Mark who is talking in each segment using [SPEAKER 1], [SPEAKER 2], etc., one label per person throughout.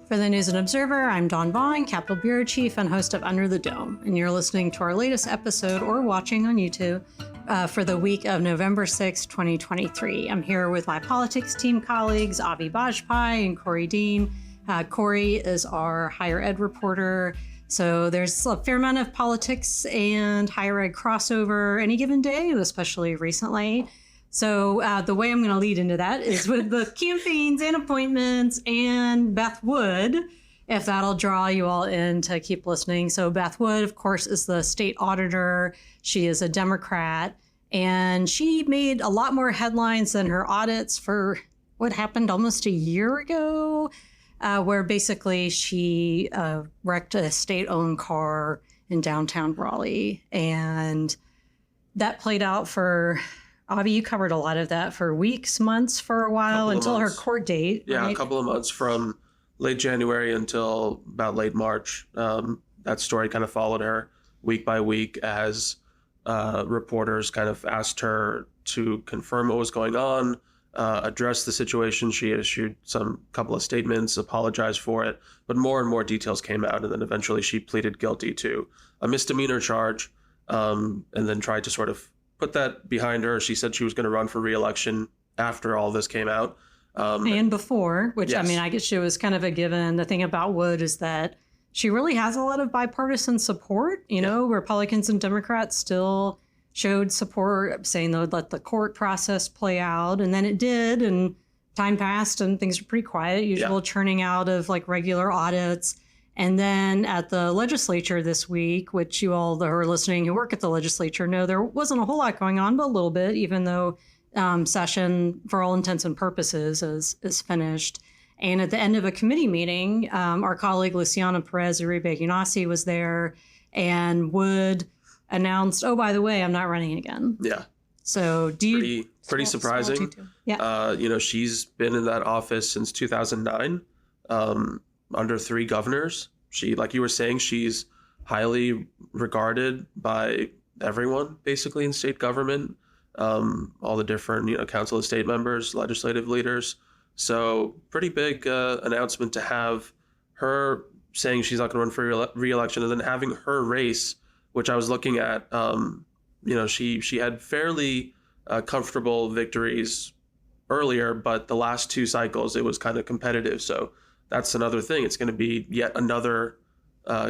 [SPEAKER 1] For the News and Observer, I'm Dawn Vaughan, Capitol Bureau Chief and host of Under the Dome, and you're listening to our latest episode or watching on YouTube for the week of November 6, 2023. I'm here with my politics team colleagues, Avi Bajpai and Korie Dean. Korie is our higher ed reporter, so there's a fair amount of politics and higher ed crossover any given day, especially recently. So the way I'm going to lead into that is with the campaigns and appointments and Beth Wood, if that'll draw you all in to keep listening. So Beth Wood, of course, is the state auditor. She is a Democrat, and she made a lot more headlines than her audits for what happened almost a year ago, where basically she wrecked a state-owned car in downtown Raleigh. And that played out for... Avi, you covered a lot of that for weeks, months, for a while until her court date.
[SPEAKER 2] Yeah,
[SPEAKER 1] right?
[SPEAKER 2] A couple of months from late January until about late March. That story kind of followed her week by week as reporters kind of asked her to confirm what was going on, address the situation. She issued some couple of statements, apologized for it, but more and more details came out. And then eventually she pleaded guilty to a misdemeanor charge and then tried to sort of put that behind her. She said she was going to run for re-election after all this came out.
[SPEAKER 1] And before, which,
[SPEAKER 2] yes.
[SPEAKER 1] I mean, I guess she was kind of a given. The thing about Wood is that she really has a lot of bipartisan support. You know, Republicans and Democrats still showed support, saying they would let the court process play out. And then it did, and time passed and things were pretty quiet, usual churning out of like regular audits. And then at the legislature this week, which you all that are listening who work at the legislature know there wasn't a whole lot going on, but a little bit, even though session, for all intents and purposes, is finished. And at the end of a committee meeting, our colleague Luciana Perez Uribe Ganassi was there, and Wood announced, oh, by the way, I'm not running again.
[SPEAKER 2] Yeah.
[SPEAKER 1] So do you...
[SPEAKER 2] Pretty surprising.
[SPEAKER 1] Yeah.
[SPEAKER 2] She's been in that office since 2009. Under 3 governors. She, like you were saying, she's highly regarded by everyone, basically, in state government, all the different, council of state members, legislative leaders. So pretty big announcement to have her saying she's not going to run for re-election, and then having her race, which I was looking at, she had fairly comfortable victories earlier, but the last 2 cycles, it was kind of competitive. So that's another thing. It's going to be yet another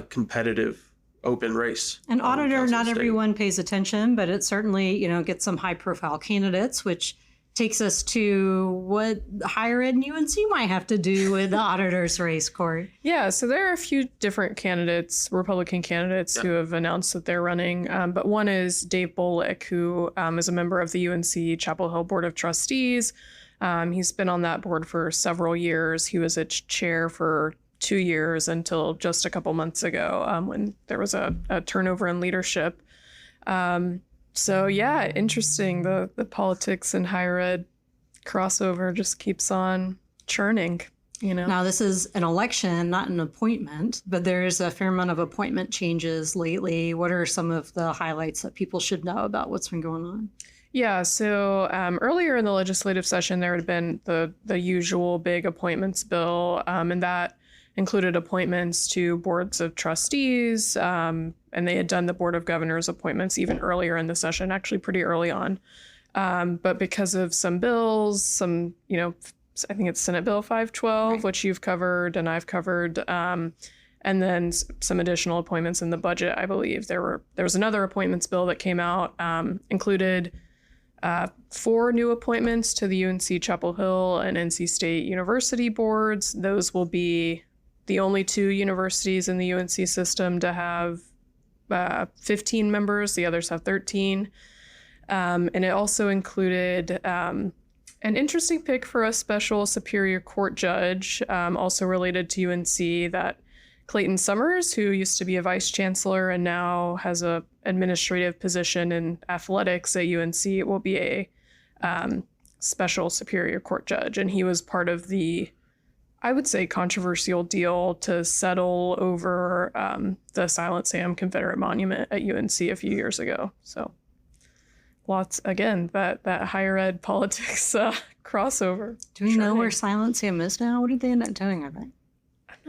[SPEAKER 2] competitive open race.
[SPEAKER 1] An auditor, not everyone pays attention, but it certainly, gets some high profile candidates, which takes us to what higher ed and UNC might have to do with the auditor's race, Korie.
[SPEAKER 3] Yeah, so there are a few different candidates, Republican candidates, who have announced that they're running. But one is Dave Bolick, who is a member of the UNC-Chapel Hill Board of Trustees. He's been on that board for several years. He was its chair for 2 years until just a couple months ago when there was a turnover in leadership. Interesting. The politics and higher ed crossover just keeps on churning,
[SPEAKER 1] Now, this is an election, not an appointment, but there's a fair amount of appointment changes lately. What are some of the highlights that people should know about what's been going on?
[SPEAKER 3] Yeah, so earlier in the legislative session, there had been the usual big appointments bill, and that included appointments to boards of trustees, and they had done the Board of Governors appointments even earlier in the session, actually pretty early on. But because of some bills, I think it's Senate Bill 512, right, which you've covered and I've covered, and then some additional appointments in the budget, I believe. There was another appointments bill that came out, included 4 new appointments to the UNC-Chapel Hill and NC State University boards. Those will be the only 2 universities in the UNC system to have 15 members. The others have 13. And it also included an interesting pick for a special Superior Court judge, also related to UNC, that Clayton Summers, who used to be a vice chancellor and now has a administrative position in athletics at UNC, will be a special Superior Court judge. And he was part of the, I would say, controversial deal to settle over the Silent Sam Confederate Monument at UNC a few years ago. So lots, again, that higher ed politics crossover.
[SPEAKER 1] Do we know where Silent Sam is now? What did they end up doing, I think?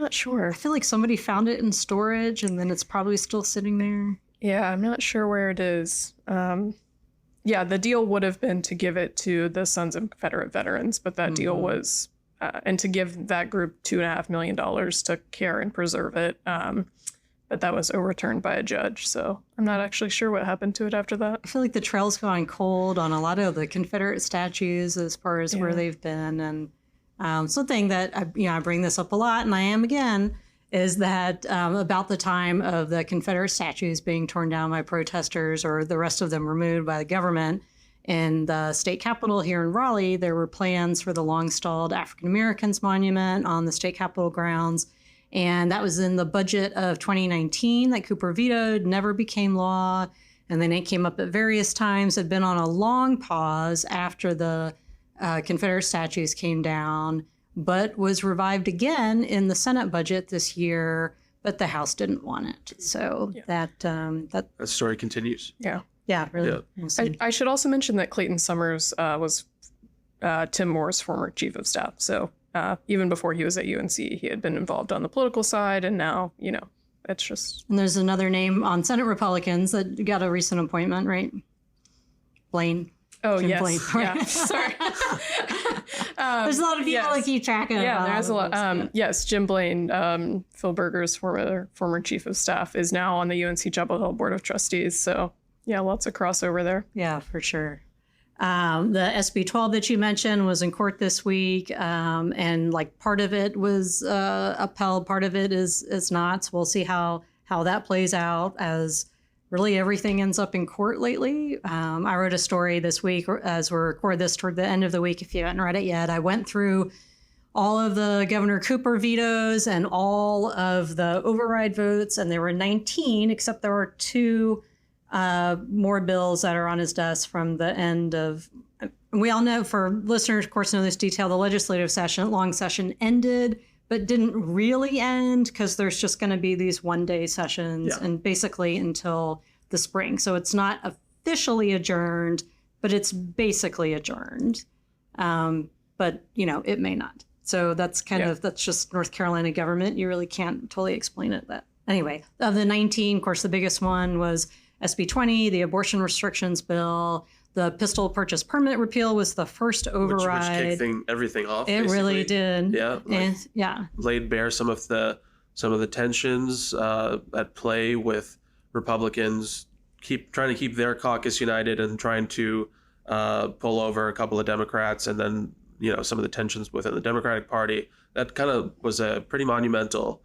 [SPEAKER 3] I'm Not sure.
[SPEAKER 1] I feel like somebody found it in storage and then it's probably still sitting there.
[SPEAKER 3] Yeah, I'm not sure where it is. Yeah, the deal would have been to give it to the Sons of Confederate Veterans, but that deal was, and to give that group $2.5 million to care and preserve it. But that was overturned by a judge, so I'm not actually sure what happened to it after that.
[SPEAKER 1] I feel like the trail's gone cold on a lot of the Confederate statues as far as where they've been. And something that, I bring this up a lot, and I am again, is that about the time of the Confederate statues being torn down by protesters or the rest of them removed by the government in the state capitol here in Raleigh, there were plans for the long-stalled African Americans monument on the state capitol grounds. And that was in the budget of 2019 that Cooper vetoed, never became law. And then it came up at various times, had been on a long pause after the Confederate statues came down, but was revived again in the Senate budget this year, but the House didn't want it. So that
[SPEAKER 2] story continues.
[SPEAKER 1] Yeah, really.
[SPEAKER 2] Yeah.
[SPEAKER 3] I should also mention that Clayton Summers was Tim Moore's former chief of staff. So even before he was at UNC, he had been involved on the political side, and now, it's just...
[SPEAKER 1] And there's another name on Senate Republicans that got a recent appointment, right? Blaine.
[SPEAKER 3] Oh,
[SPEAKER 1] Jim
[SPEAKER 3] yes.
[SPEAKER 1] Blaine.
[SPEAKER 3] Yeah, sorry.
[SPEAKER 1] There's a lot of people that keep track of.
[SPEAKER 3] Yeah, there's a lot. Yes, Jim Blaine, Phil Berger's former chief of staff, is now on the UNC-Chapel Hill Board of Trustees. So, yeah, lots of crossover there.
[SPEAKER 1] Yeah, for sure. The SB 12 that you mentioned was in court this week, and part of it was upheld, part of it is not. So we'll see how that plays out as really everything ends up in court lately. I wrote a story this week as we record this toward the end of the week. If you haven't read it yet, I went through all of the Governor Cooper vetoes and all of the override votes, and there were 19, except there were 2 more bills that are on his desk from the end of, we all know, for listeners, of course, know this detail, the legislative long session ended, but didn't really end because there's just going to be these one-day sessions and basically until the spring. So it's not officially adjourned, but it's basically adjourned. But, it may not. So that's that's just North Carolina government. You really can't totally explain it. That anyway, of the 19, of course, the biggest one was SB 20, the abortion restrictions bill. The pistol purchase permit repeal was the first override.
[SPEAKER 2] Which kicked everything off.
[SPEAKER 1] It
[SPEAKER 2] basically.
[SPEAKER 1] Really did.
[SPEAKER 2] Yeah. Laid bare some of the tensions at play with Republicans trying to keep their caucus united and trying to pull over a couple of Democrats, and then some of the tensions within the Democratic Party. That kind of was a pretty monumental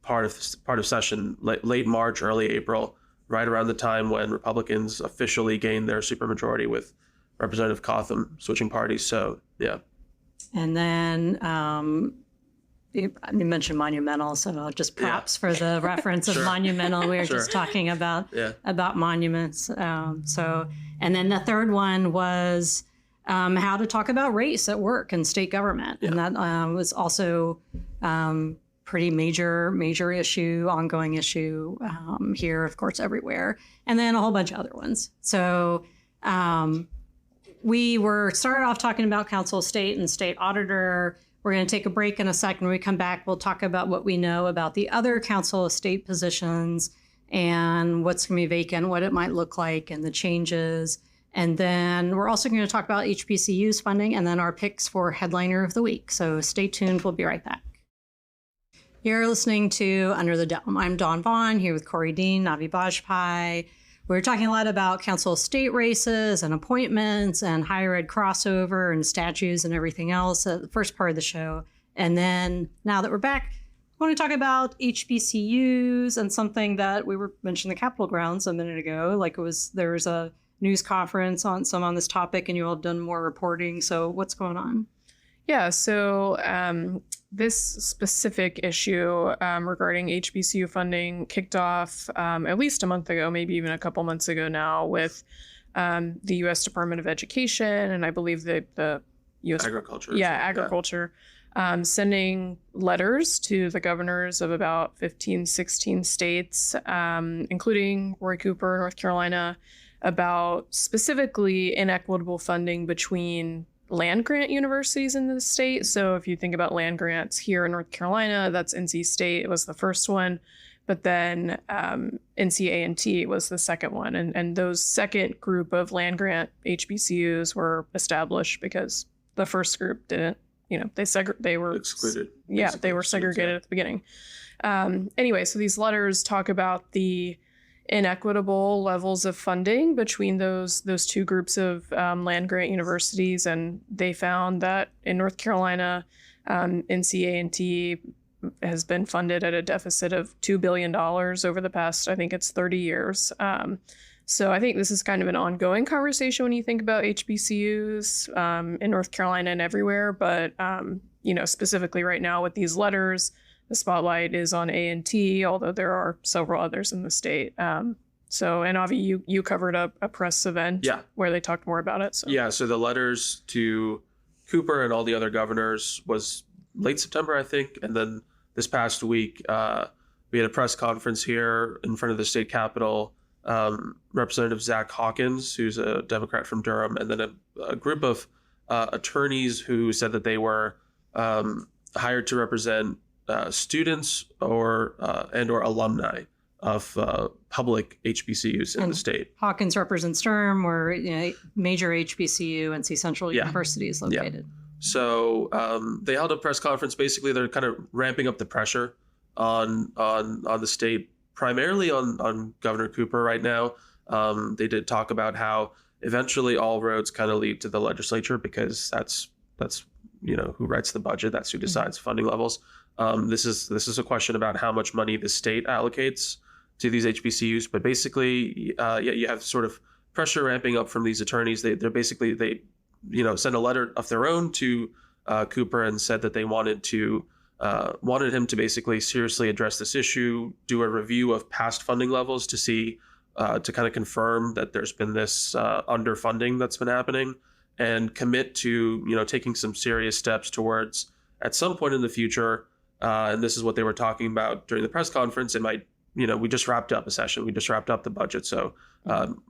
[SPEAKER 2] part of session, late March, early April, right around the time when Republicans officially gained their supermajority with Representative Cotham switching parties. So, yeah.
[SPEAKER 1] And then you mentioned monumental, so just props for the reference of monumental. We were just talking about monuments. And then the third one was how to talk about race at work and state government. And that was also pretty major issue, ongoing issue here, of course, everywhere. And then a whole bunch of other ones. So we started off talking about Council of State and State Auditor. We're going to take a break in a second. When we come back, we'll talk about what we know about the other Council of State positions and what's going to be vacant, what it might look like, and the changes. And then we're also going to talk about HBCU's funding and then our picks for Headliner of the Week. So stay tuned. We'll be right back. You're listening to Under the Dome. I'm Dawn Vaughan here with Korie Dean, Navi Bajpai. We're talking a lot about Council of State races and appointments and higher ed crossover and statues and everything else at the first part of the show. And then now that we're back, I want to talk about HBCUs and something that we were mentioning the Capitol grounds a minute ago. There was a news conference on this topic and you all have done more reporting. So what's going on?
[SPEAKER 3] Yeah, so this specific issue regarding HBCU funding kicked off at least a month ago, maybe even a couple months ago now, with the U.S. Department of Education and I believe the U.S.
[SPEAKER 2] Agriculture.
[SPEAKER 3] Agriculture, sending letters to the governors of about 15, 16 states, including Roy Cooper, North Carolina, about specifically inequitable funding between land grant universities in the state. So if you think about land grants here in North Carolina, that's NC State. It was the first one. But then NC-A&T was the second one. And those second group of land grant HBCUs were established because the first group didn't, they were
[SPEAKER 2] excluded.
[SPEAKER 3] Yeah, they were segregated at the beginning. Anyway, so these letters talk about the inequitable levels of funding between those two groups of land grant universities. And they found that in North Carolina, NC-A&T has been funded at a deficit of $2 billion over the past, I think it's 30 years. So I think this is kind of an ongoing conversation when you think about HBCUs in North Carolina and everywhere. But, specifically right now with these letters, the spotlight is on A&T, although there are several others in the state. And Avi, you covered a press event where they talked more about it. So.
[SPEAKER 2] Yeah, so the letters to Cooper and all the other governors was late September, I think. And then this past week, we had a press conference here in front of the state capitol. Representative Zach Hawkins, who's a Democrat from Durham, and then a group of attorneys who said that they were hired to represent students or alumni of public HBCUs in the state.
[SPEAKER 1] Hawkins represents Durham, where major HBCU, NC Central University is located.
[SPEAKER 2] Yeah. So they held a press conference. Basically, they're kind of ramping up the pressure on the state, primarily on Governor Cooper right now. They did talk about how eventually all roads kind of lead to the legislature, because that's who writes the budget. That's who decides funding levels. This is a question about how much money the state allocates to these HBCUs. But basically, you have sort of pressure ramping up from these attorneys. They sent a letter of their own to Cooper and said that they wanted him to basically seriously address this issue, do a review of past funding levels to see, to kind of confirm that there's been this underfunding that's been happening, and commit to, taking some serious steps towards, at some point in the future, and this is what they were talking about during the press conference. It might, we just wrapped up a session. We just wrapped up the budget. So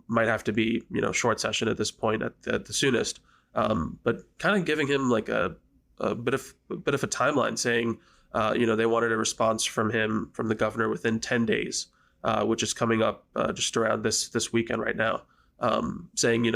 [SPEAKER 2] might have to be, short session at this point at the soonest. But kind of giving him like a bit of a timeline, saying, they wanted a response from the governor within 10 days, which is coming up just around this weekend right now, saying,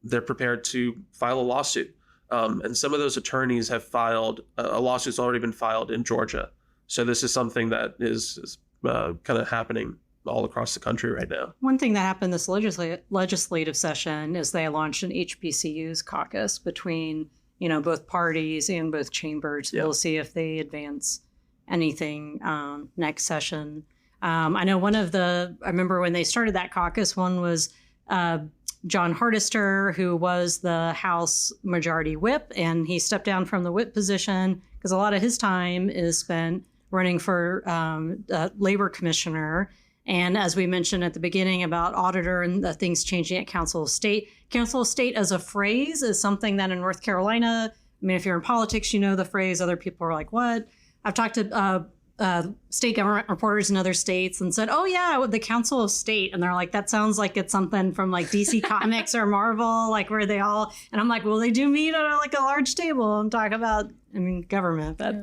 [SPEAKER 2] they're prepared to file a lawsuit. And some of those attorneys have filed a lawsuit's already been filed in Georgia. So this is something that is kind of happening all across the country right now.
[SPEAKER 1] One thing that happened this legislative session is they launched an HBCUs caucus between, both parties and both chambers. Yeah. We'll see if they advance anything next session. I know I remember when they started that caucus, one was John Hardister, who was the House Majority Whip, and he stepped down from the whip position because a lot of his time is spent running for labor commissioner. And as we mentioned at the beginning about auditor and the things changing at Council of State as a phrase is something that in North Carolina, if you're in politics, the phrase. Other people are like, what? I've talked to state government reporters in other states and said, oh yeah, the Council of State. And they're like, that sounds like it's something from like DC Comics or Marvel, like where they all, and I'm like, well, they do meet at a large table and talk about, government. But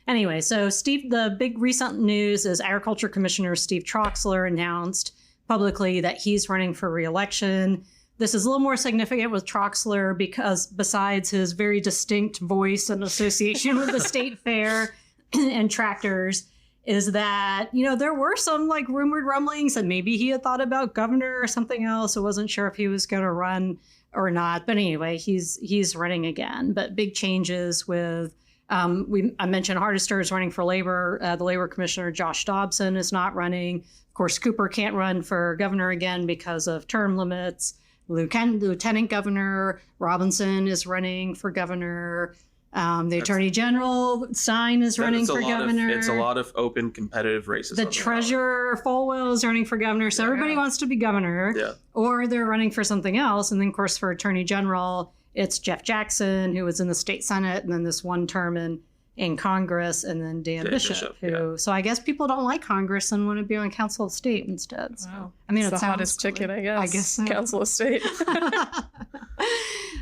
[SPEAKER 1] anyway, so Steve, the big recent news is Agriculture Commissioner Steve Troxler announced publicly that he's running for re-election. This is a little more significant with Troxler because besides his very distinct voice and association with the state fair and tractors, is that, there were some like rumored rumblings that maybe he had thought about governor or something else. I wasn't sure if he was going to run or not. But anyway, he's running again. But big changes with, I mentioned Hardister is running for labor. The labor commissioner, Josh Dobson, is not running. Of course, Cooper can't run for governor again because of term limits. Lieutenant Governor Robinson is running for governor. The Attorney General, Stein, is running for governor.
[SPEAKER 2] It's a lot of open competitive races.
[SPEAKER 1] The Treasurer, Folwell, is running for governor. So everybody wants to be governor, or they're running for something else. And then, of course, for Attorney General, it's Jeff Jackson, who was in the state Senate, and then this one term in Congress, and then Dan Bishop, who. So I guess people don't like Congress and want to be on Council of State instead. So,
[SPEAKER 3] wow. It's the hottest ticket, I guess.
[SPEAKER 1] I guess so.
[SPEAKER 3] Council of State.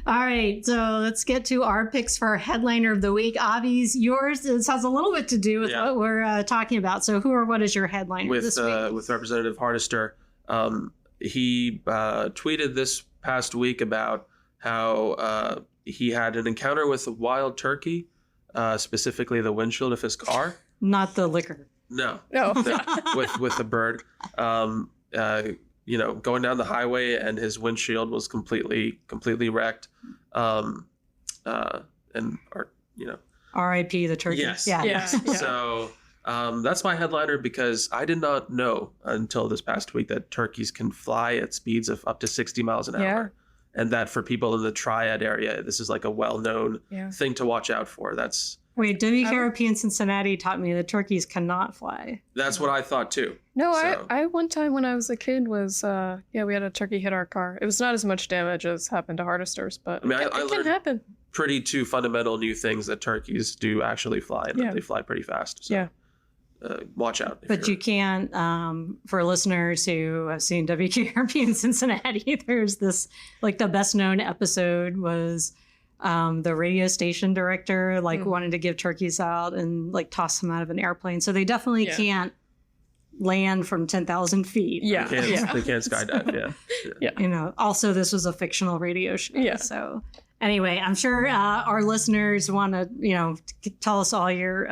[SPEAKER 1] All right, so let's get to our picks for our headliner of the week. Avi's, yours has a little bit to do with what we're talking about. So what is your headliner this week?
[SPEAKER 2] With Representative Hardister. He tweeted this past week about how he had an encounter with a wild turkey, specifically the windshield of his car.
[SPEAKER 1] Not the liquor.
[SPEAKER 2] No. with the bird. Going down the highway and his windshield was completely wrecked.
[SPEAKER 1] R.I.P. the turkey.
[SPEAKER 2] Yes.
[SPEAKER 1] Yeah.
[SPEAKER 2] So that's my headliner because I did not know until this past week that turkeys can fly at speeds of up to 60 miles an hour. And that for people in the Triad area, this is like a well-known thing to watch out for.
[SPEAKER 1] Wait, WKRP in Cincinnati taught me that turkeys cannot fly.
[SPEAKER 2] That's what I thought too.
[SPEAKER 3] No, so. I one time when I was a kid was, we had a turkey hit our car. It was not as much damage as happened to Hardister's, but it can happen.
[SPEAKER 2] Pretty two fundamental new things that turkeys do actually fly, and that they fly pretty fast. So, watch out.
[SPEAKER 1] But you can't, for listeners who have seen WKRP in Cincinnati, there's this, like the best known episode was the radio station director wanted to give turkeys out and toss them out of an airplane. So they definitely can't land from 10,000 feet.
[SPEAKER 2] They can't skydive.
[SPEAKER 1] Also this was a fictional radio show. So anyway, I'm sure our listeners want to, tell us all your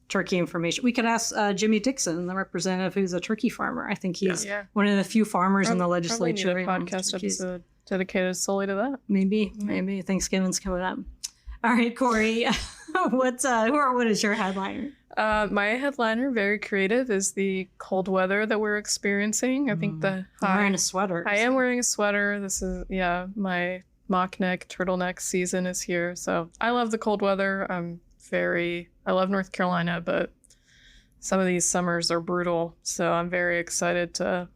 [SPEAKER 1] turkey information. We could ask Jimmy Dixon, the representative who's a turkey farmer. I think he's one of the few farmers in the legislature.
[SPEAKER 3] Probably need a podcast episode dedicated solely to that.
[SPEAKER 1] Maybe Thanksgiving's coming up. All right, Korie, what is your headliner?
[SPEAKER 3] My headliner, very creative, is the cold weather that we're experiencing. I think
[SPEAKER 1] You're wearing a sweater.
[SPEAKER 3] I am wearing a sweater. This is my mock neck turtleneck season is here. So I love the cold weather. I love North Carolina, but some of these summers are brutal. So I'm very excited to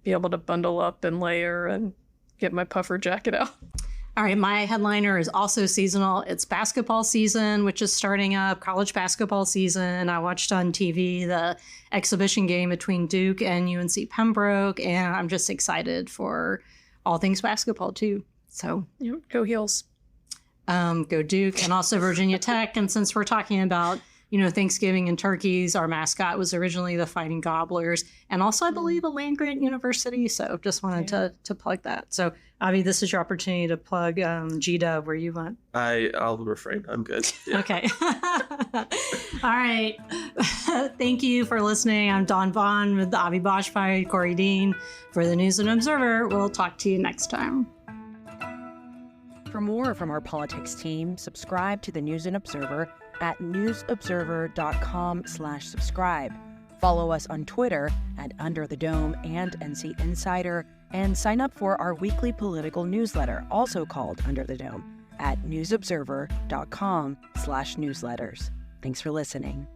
[SPEAKER 3] be able to bundle up and layer and get my puffer jacket out.
[SPEAKER 1] All right, my headliner is also seasonal. It's basketball season, which is starting up, college basketball season. I watched on TV the exhibition game between Duke and UNC Pembroke, and I'm just excited for all things basketball too. So
[SPEAKER 3] go Heels.
[SPEAKER 1] Go Duke, and also Virginia Tech. And since we're talking about Thanksgiving and turkeys, our mascot was originally the Fighting Gobblers, and also I believe a land-grant university. So just wanted to plug that. So Avi, this is your opportunity to plug G-Dub where you want.
[SPEAKER 2] I'll refrain. I'm good. Yeah.
[SPEAKER 1] Okay. All right. Thank you for listening. I'm Dawn Vaughan with Avi Bajpai, Korie Dean for the News and Observer. We'll talk to you next time.
[SPEAKER 4] For more from our politics team, subscribe to the News and Observer at newsobserver.com/subscribe. Follow us on Twitter at Under the Dome and NC Insider, and sign up for our weekly political newsletter, also called Under the Dome, at newsobserver.com/newsletters. Thanks for listening.